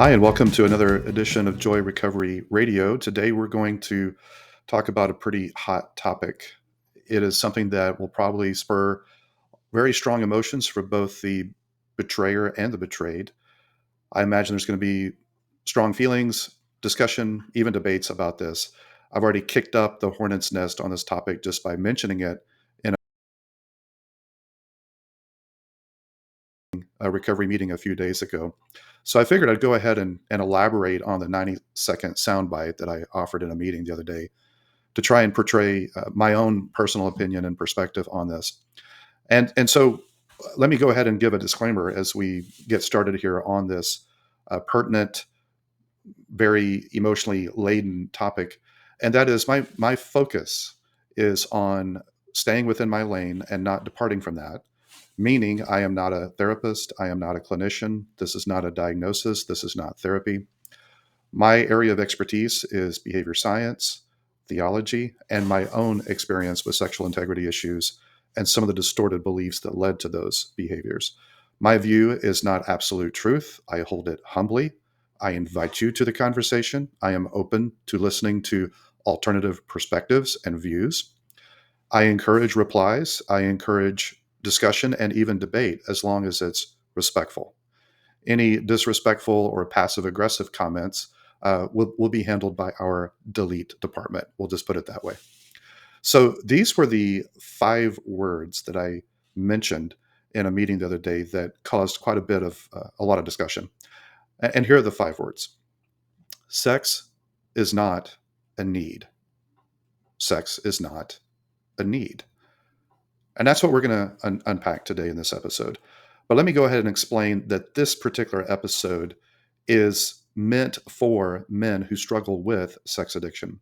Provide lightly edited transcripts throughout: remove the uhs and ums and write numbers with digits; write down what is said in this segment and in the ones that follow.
Hi, and welcome to another edition of Joy Recovery Radio. Today, we're going to talk about a pretty hot topic. It is something that will probably spur very strong emotions for both the betrayer and the betrayed. I imagine there's going to be strong feelings, discussion, even debates about this. I've already kicked up the hornet's nest on this topic just by mentioning it in a recovery meeting a few days ago. So I figured I'd go ahead and elaborate on the 90-second soundbite that I offered in a meeting the other day to try and portray my own personal opinion and perspective on this. And so let me go ahead and give a disclaimer as we get started here on this pertinent, very emotionally laden topic. And that is my focus is on staying within my lane and not departing from that. Meaning, I am not a therapist. I am not a clinician. This is not a diagnosis. This is not therapy. My area of expertise is behavior science, theology, and my own experience with sexual integrity issues and some of the distorted beliefs that led to those behaviors. My view is not absolute truth. I hold it humbly. I invite you to the conversation. I am open to listening to alternative perspectives and views. I encourage replies. I encourage discussion and even debate as long as it's respectful. Any disrespectful or passive aggressive comments will be handled by our delete department. We'll just put it that way. So these were the 5 words that I mentioned in a meeting the other day that caused quite a lot of discussion. And here are the 5 words. Sex is not a need. Sex is not a need. And that's what we're going to unpack today in this episode. But let me go ahead and explain that this particular episode is meant for men who struggle with sex addiction.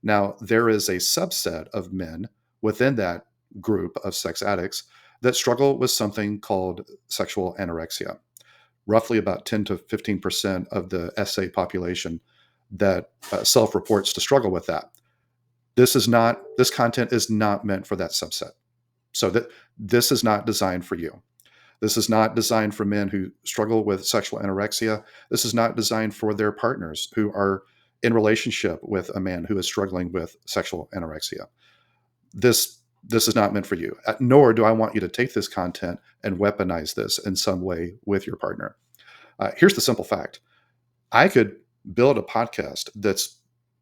Now, there is a subset of men within that group of sex addicts that struggle with something called sexual anorexia. Roughly about 10 to 15% of the SA population that self-reports to struggle with that. This content is not meant for that subset. So that this is not designed for you. This is not designed for men who struggle with sexual anorexia. This is not designed for their partners who are in relationship with a man who is struggling with sexual anorexia. This is not meant for you. Nor do I want you to take this content and weaponize this in some way with your partner. Here's the simple fact. I could build a podcast that's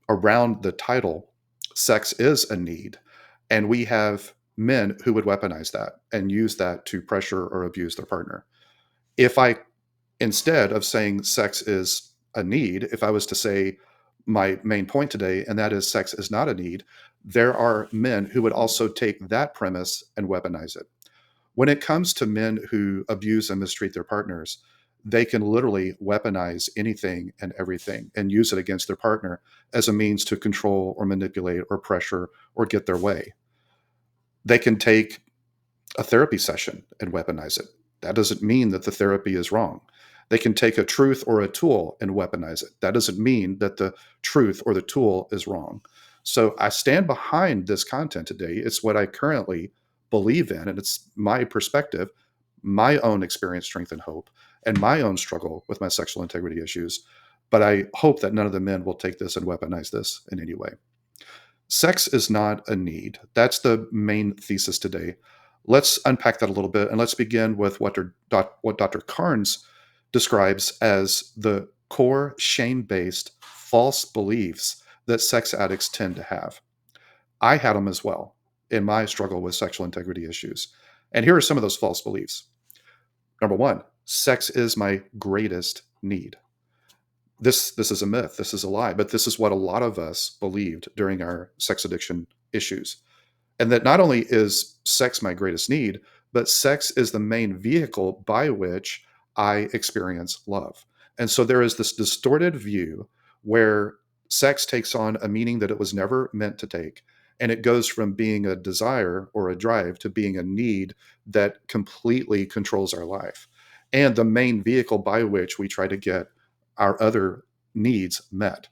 around the title, Sex is a Need, and we have men who would weaponize that and use that to pressure or abuse their partner. If I, instead of saying sex is a need, if I was to say my main point today, and that is sex is not a need, there are men who would also take that premise and weaponize it. When it comes to men who abuse and mistreat their partners, they can literally weaponize anything and everything and use it against their partner as a means to control or manipulate or pressure or get their way. They can take a therapy session and weaponize it. That doesn't mean that the therapy is wrong. They can take a truth or a tool and weaponize it. That doesn't mean that the truth or the tool is wrong. So I stand behind this content today. It's what I currently believe in, and it's my perspective, my own experience, strength, and hope, and my own struggle with my sexual integrity issues. But I hope that none of the men will take this and weaponize this in any way. Sex is not a need. That's the main thesis today. Let's unpack that a little bit, and let's begin with what Dr. Carnes describes as the core shame-based false beliefs that sex addicts tend to have. I had them as well in my struggle with sexual integrity issues. And here are some of those false beliefs. Number 1, sex is my greatest need. This is a myth. This is a lie. But this is what a lot of us believed during our sex addiction issues. And that not only is sex my greatest need, but sex is the main vehicle by which I experience love. And so there is this distorted view where sex takes on a meaning that it was never meant to take. And it goes from being a desire or a drive to being a need that completely controls our life. And the main vehicle by which we try to get our other needs met.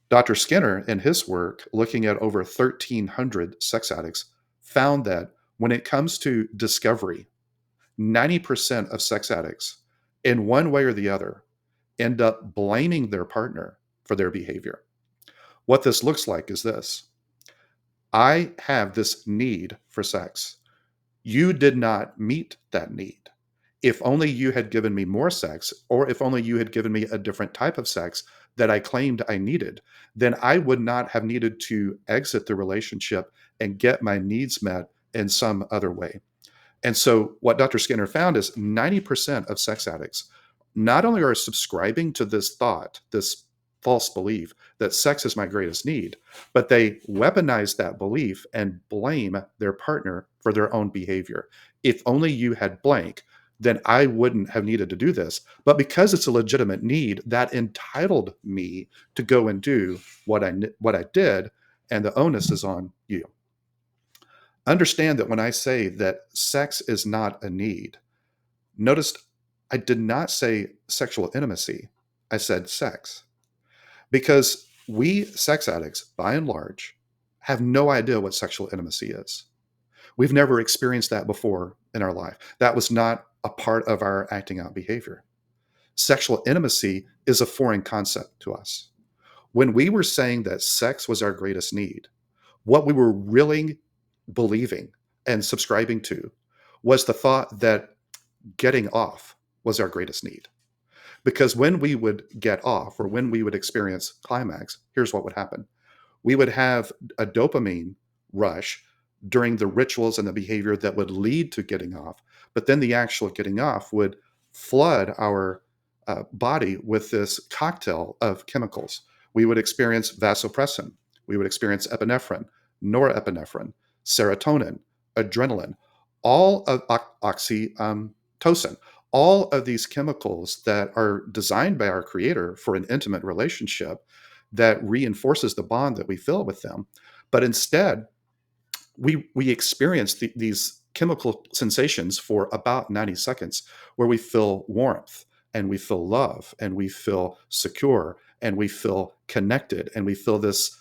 Dr. Skinner, in his work, looking at over 1,300 sex addicts, found that when it comes to discovery, 90% of sex addicts, in one way or the other, end up blaming their partner for their behavior. What this looks like is this: I have this need for sex. You did not meet that need. If only you had given me more sex, or if only you had given me a different type of sex that I claimed I needed, then I would not have needed to exit the relationship and get my needs met in some other way. And so, what Dr. Skinner found is 90% of sex addicts not only are subscribing to this thought, this false belief that sex is my greatest need, but they weaponize that belief and blame their partner for their own behavior. If only you had blank, then I wouldn't have needed to do this. But because it's a legitimate need, that entitled me to go and do what I did, and the onus is on you. Understand that when I say that sex is not a need, notice I did not say sexual intimacy. I said sex. Because we sex addicts, by and large, have no idea what sexual intimacy is. We've never experienced that before in our life. That was not a part of our acting out behavior. Sexual intimacy is a foreign concept to us. When we were saying that sex was our greatest need, what we were really believing and subscribing to was the thought that getting off was our greatest need. Because when we would get off, or when we would experience climax, here's what would happen. We would have a dopamine rush during the rituals and the behavior that would lead to getting off. But then the actual getting off would flood our body with this cocktail of chemicals. We would experience vasopressin. We would experience epinephrine, norepinephrine, serotonin, adrenaline, all of oxytocin, all of these chemicals that are designed by our creator for an intimate relationship that reinforces the bond that we feel with them. But instead, we experience these chemical sensations for about 90 seconds where we feel warmth and we feel love and we feel secure and we feel connected and we feel this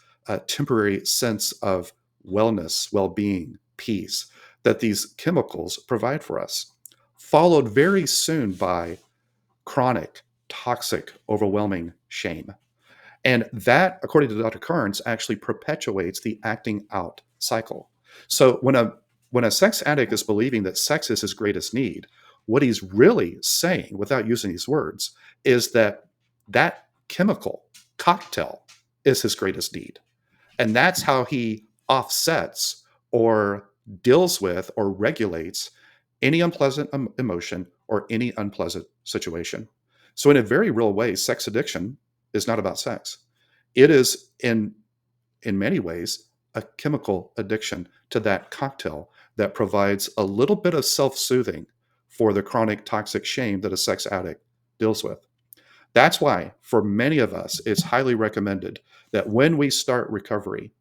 temporary sense of wellness, well-being, peace that these chemicals provide for us, followed very soon by chronic, toxic, overwhelming shame. And that, according to Dr. Carnes, actually perpetuates the acting out cycle. So when a sex addict is believing that sex is his greatest need, what he's really saying, without using these words, is that that chemical cocktail is his greatest need. And that's how he offsets or deals with or regulates any unpleasant emotion or any unpleasant situation. So, in a very real way, sex addiction is not about sex. It is, in many ways, a chemical addiction to that cocktail that provides a little bit of self-soothing for the chronic toxic shame that a sex addict deals with. That's why, for many of us, it's highly recommended that when we start recovery,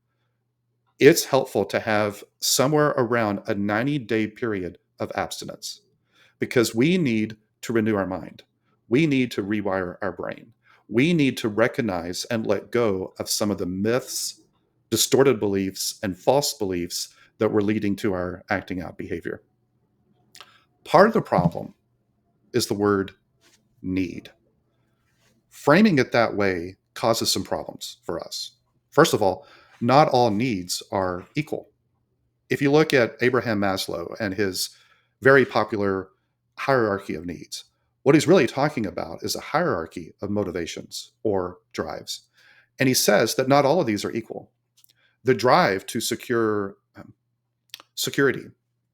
it's helpful to have somewhere around a 90-day period of abstinence, because we need to renew our mind. We need to rewire our brain. We need to recognize and let go of some of the myths, distorted beliefs, and false beliefs that were leading to our acting out behavior. Part of the problem is the word need. Framing it that way causes some problems for us. First of all, not all needs are equal. If you look at Abraham Maslow and his very popular hierarchy of needs, what he's really talking about is a hierarchy of motivations or drives. And he says that not all of these are equal. The drive to secure security,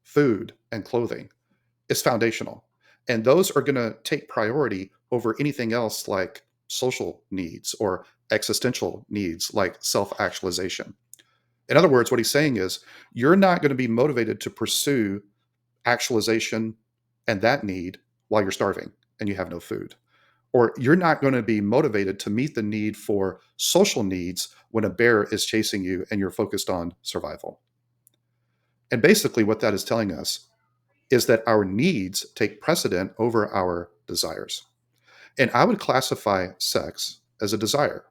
food, and clothing is foundational. And those are going to take priority over anything else like social needs or existential needs like self-actualization. In other words, what he's saying is you're not going to be motivated to pursue actualization and that need while you're starving and you have no food. Or you're not going to be motivated to meet the need for social needs when a bear is chasing you and you're focused on survival. And basically, what that is telling us is that our needs take precedent over our desires. And I would classify sex as a desire.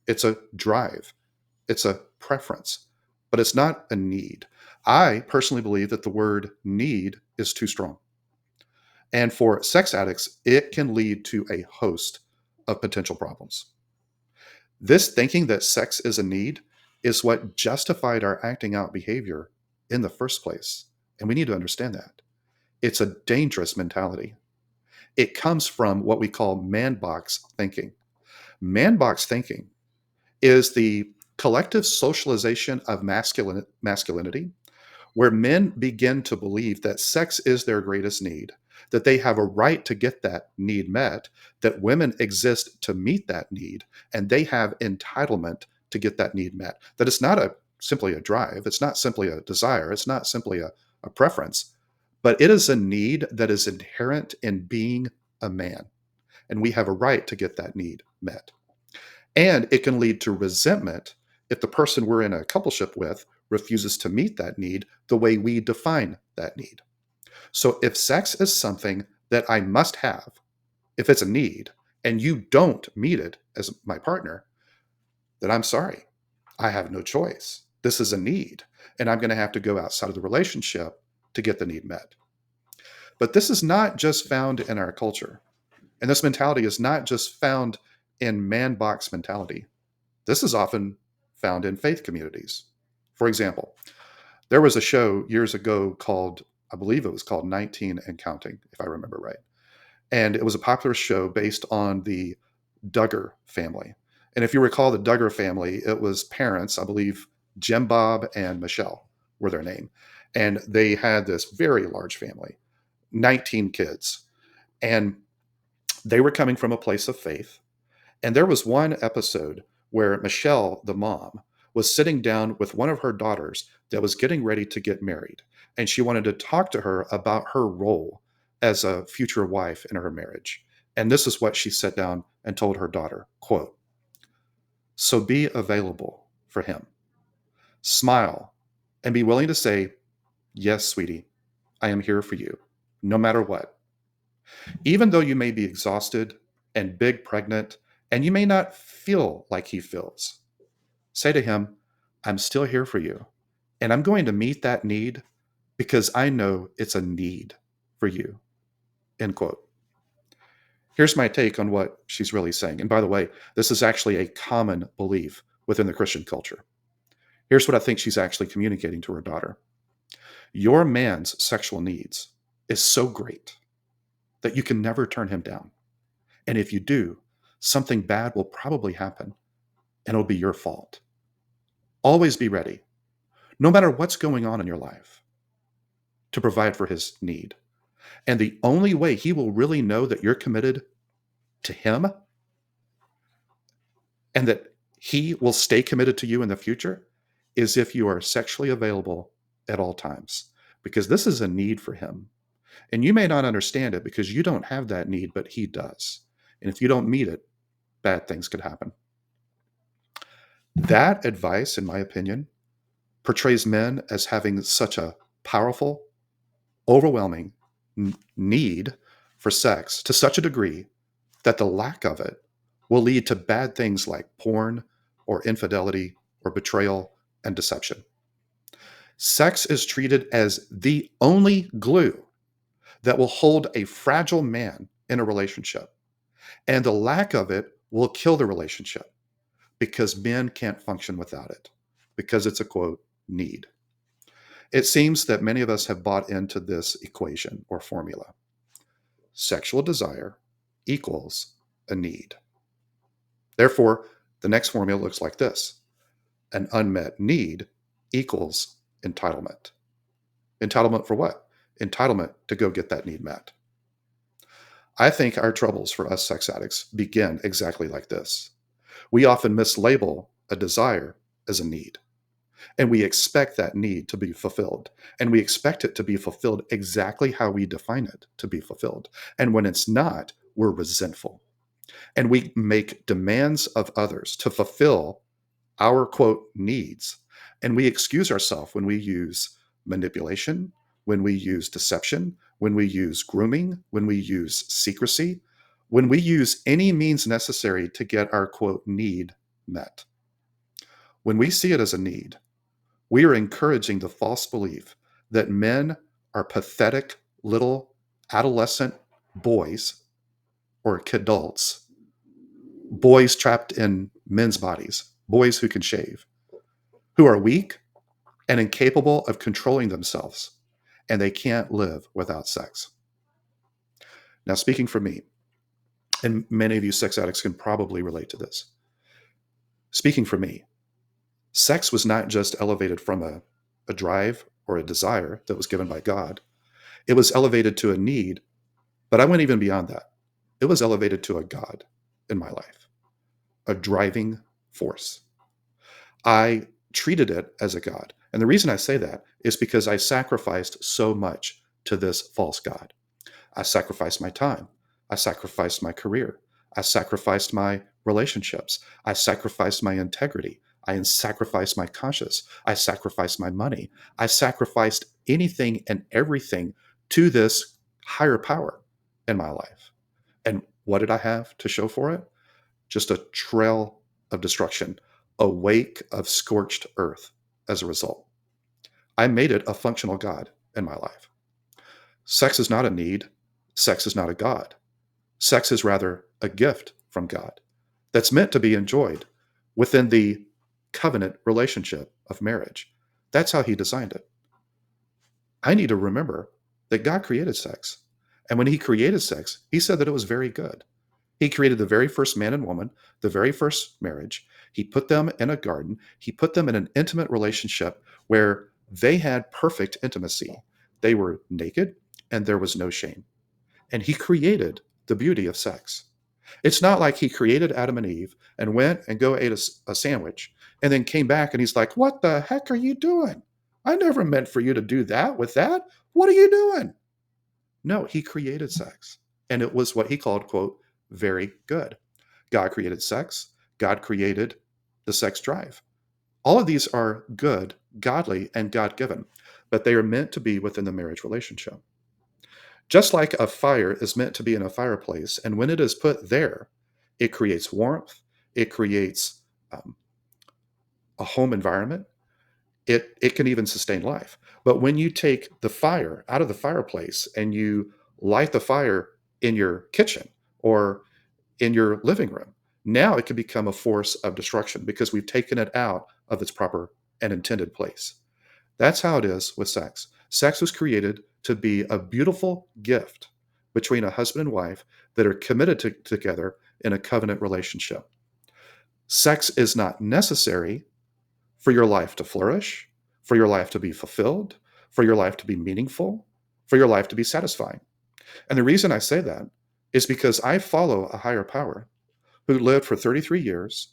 It's a drive. It's a preference, but it's not a need. I personally believe that the word need is too strong. And for sex addicts, it can lead to a host of potential problems. This thinking that sex is a need is what justified our acting out behavior in the first place. And we need to understand that. It's a dangerous mentality. It comes from what we call man box thinking. Man box thinking is the collective socialization of masculinity, where men begin to believe that sex is their greatest need, that they have a right to get that need met, that women exist to meet that need, and they have entitlement to get that need met. That it's not simply a drive, it's not simply a desire, it's not simply a preference, but it is a need that is inherent in being a man. And we have a right to get that need met. And it can lead to resentment if the person we're in a coupleship with refuses to meet that need the way we define that need. So if sex is something that I must have, if it's a need, and you don't meet it as my partner, then I'm sorry. I have no choice. This is a need, and I'm going to have to go outside of the relationship to get the need met. But this is not just found in our culture. And this mentality is not just found in man box mentality. This is often found in faith communities. For example, there was a show years ago called, I believe it was called 19 and Counting, if I remember right. And it was a popular show based on the Duggar family. And if you recall the Duggar family, it was parents, I believe Jim Bob and Michelle were their name. And they had this very large family, 19 kids. And they were coming from a place of faith. And there was one episode where Michelle, the mom, was sitting down with one of her daughters that was getting ready to get married. And she wanted to talk to her about her role as a future wife in her marriage. And this is what she sat down and told her daughter, quote, "So be available for him. Smile and be willing to say, 'Yes, sweetie, I am here for you, no matter what.' Even though you may be exhausted and big pregnant, and you may not feel like he feels, say to him, 'I'm still here for you, and I'm going to meet that need because I know it's a need for you.'" End quote. Here's my take on what she's really saying. And by the way, this is actually a common belief within the Christian culture. Here's what I think she's actually communicating to her daughter. Your man's sexual needs is so great that you can never turn him down. And if you do, something bad will probably happen, and it'll be your fault. Always be ready, no matter what's going on in your life, to provide for his need. And the only way he will really know that you're committed to him and that he will stay committed to you in the future is if you are sexually available at all times, because this is a need for him. And you may not understand it because you don't have that need, but he does. And if you don't meet it, bad things could happen. That advice, in my opinion, portrays men as having such a powerful, overwhelming need for sex to such a degree that the lack of it will lead to bad things like porn or infidelity or betrayal and deception. Sex is treated as the only glue that will hold a fragile man in a relationship, and the lack of it will kill the relationship because men can't function without it, because it's a quote, need. It seems that many of us have bought into this equation or formula. Sexual desire equals a need. Therefore, the next formula looks like this. An unmet need equals entitlement. Entitlement for what? Entitlement to go get that need met. I think our troubles for us sex addicts begin exactly like this. We often mislabel a desire as a need. And we expect that need to be fulfilled. And we expect it to be fulfilled exactly how we define it to be fulfilled. And when it's not, we're resentful. And we make demands of others to fulfill our quote needs. And we excuse ourselves when we use manipulation, when we use deception, when we use grooming, when we use secrecy, when we use any means necessary to get our quote need met. When we see it as a need, we are encouraging the false belief that men are pathetic little adolescent boys or kidults boys trapped in men's bodies, boys who can shave, who are weak and incapable of controlling themselves, and they can't live without sex. Now, speaking for me, and many of you sex addicts can probably relate to this. Speaking for me, sex was not just elevated from a drive or a desire that was given by God. It was elevated to a need, but I went even beyond that. It was elevated to a God in my life, a driving force. I treated it as a God. And the reason I say that is because I sacrificed so much to this false God. I sacrificed my time. I sacrificed my career. I sacrificed my relationships. I sacrificed my integrity. I sacrificed my conscience. I sacrificed my money. I sacrificed anything and everything to this higher power in my life. And what did I have to show for it? Just a trail of destruction, a wake of scorched earth as a result. I made it a functional God in my life. Sex is not a need. Sex is not a God. Sex is rather a gift from God that's meant to be enjoyed within the covenant relationship of marriage. That's how he designed it. I need to remember that God created sex. And when he created sex, he said that it was very good. He created the very first man and woman, the very first marriage. He put them in a garden. He put them in an intimate relationship where they had perfect intimacy. They were naked and there was no shame. And he created the beauty of sex. It's not like he created Adam and Eve and went and go ate a sandwich and then came back and he's like, "What the heck are you doing? I never meant for you to do that with that. What are you doing?" No, he created sex. And it was what he called, quote, very good. God created sex. God created the sex drive. All of these are good, godly, and God given, but they are meant to be within the marriage relationship. Just like a fire is meant to be in a fireplace, and when it is put there, it creates warmth, it creates a home environment, it can even sustain life. But when you take the fire out of the fireplace and you light the fire in your kitchen or in your living room, now it can become a force of destruction because we've taken it out of its proper and intended place. That's how it is with sex. Sex was created to be a beautiful gift between a husband and wife that are committed together in a covenant relationship. Sex is not necessary for your life to flourish, for your life to be fulfilled, for your life to be meaningful, for your life to be satisfying. And the reason I say that is because I follow a higher power who lived for 33 years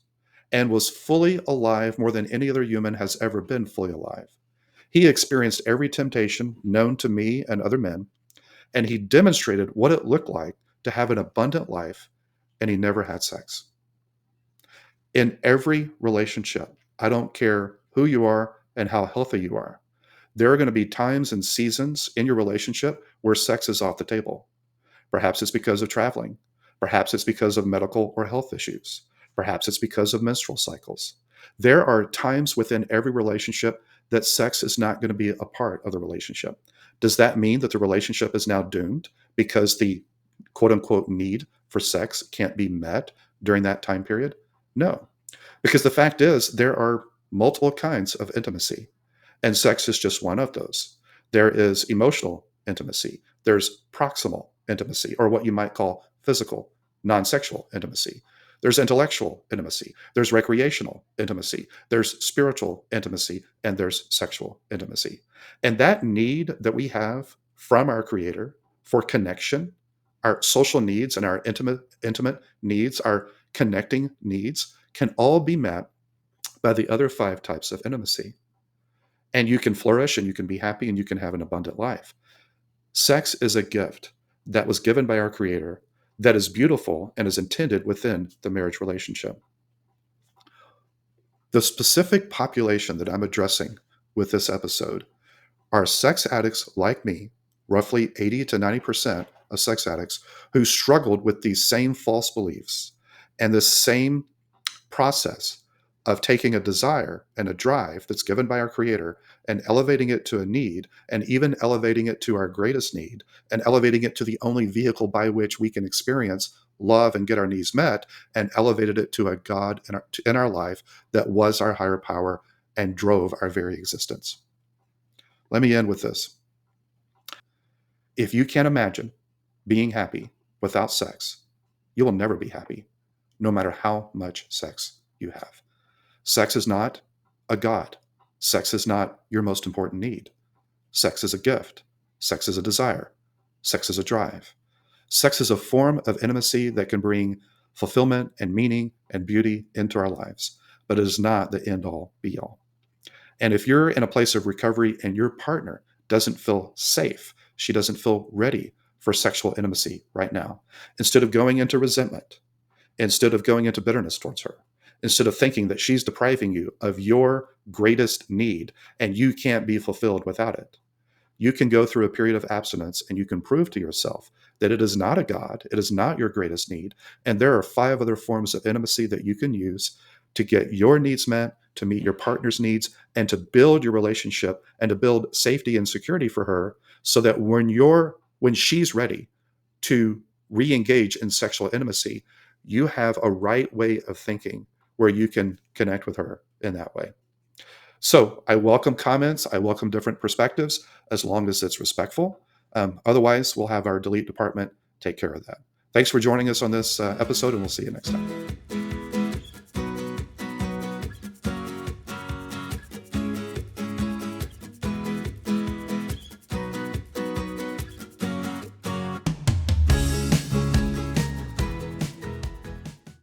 and was fully alive more than any other human has ever been fully alive. He experienced every temptation known to me and other men, and he demonstrated what it looked like to have an abundant life, and he never had sex. In every relationship, I don't care who you are and how healthy you are, there are going to be times and seasons in your relationship where sex is off the table. Perhaps it's because of traveling. Perhaps it's because of medical or health issues. Perhaps it's because of menstrual cycles. There are times within every relationship that sex is not going to be a part of the relationship. Does that mean that the relationship is now doomed because the quote unquote need for sex can't be met during that time period? No, because the fact is there are multiple kinds of intimacy, and sex is just one of those. There is emotional intimacy. There's proximal intimacy, or what you might call physical, non-sexual intimacy. There's intellectual intimacy. There's recreational intimacy. There's spiritual intimacy, and there's sexual intimacy. And that need that we have from our Creator for connection, our social needs and our intimate needs, our connecting needs, can all be met by the other 5 types of intimacy. And you can flourish and you can be happy and you can have an abundant life. Sex is a gift that was given by our Creator that is beautiful and is intended within the marriage relationship. The specific population that I'm addressing with this episode are sex addicts like me, roughly 80 to 90% of sex addicts who struggled with these same false beliefs and this same process of taking a desire and a drive that's given by our Creator and elevating it to a need, and even elevating it to our greatest need, and elevating it to the only vehicle by which we can experience love, and get our needs met, and elevated it to a God in our life that was our higher power and drove our very existence. Let me end with this. If you can't imagine being happy without sex, you will never be happy, no matter how much sex you have. Sex is not a God. Sex is not your most important need. Sex is a gift. Sex is a desire. Sex is a drive. Sex is a form of intimacy that can bring fulfillment and meaning and beauty into our lives, but it is not the end all be all. And if you're in a place of recovery and your partner doesn't feel safe, she doesn't feel ready for sexual intimacy right now, instead of going into resentment, instead of going into bitterness towards her, instead of thinking that she's depriving you of your greatest need and you can't be fulfilled without it, you can go through a period of abstinence and you can prove to yourself that it is not a God, it is not your greatest need. And there are 5 other forms of intimacy that you can use to get your needs met, to meet your partner's needs, and to build your relationship and to build safety and security for her, so that when she's ready to re-engage in sexual intimacy, you have a right way of thinking where you can connect with her in that way. So I welcome comments. I welcome different perspectives as long as it's respectful. Otherwise, we'll have our delete department take care of that. Thanks for joining us on this episode, and we'll see you next time.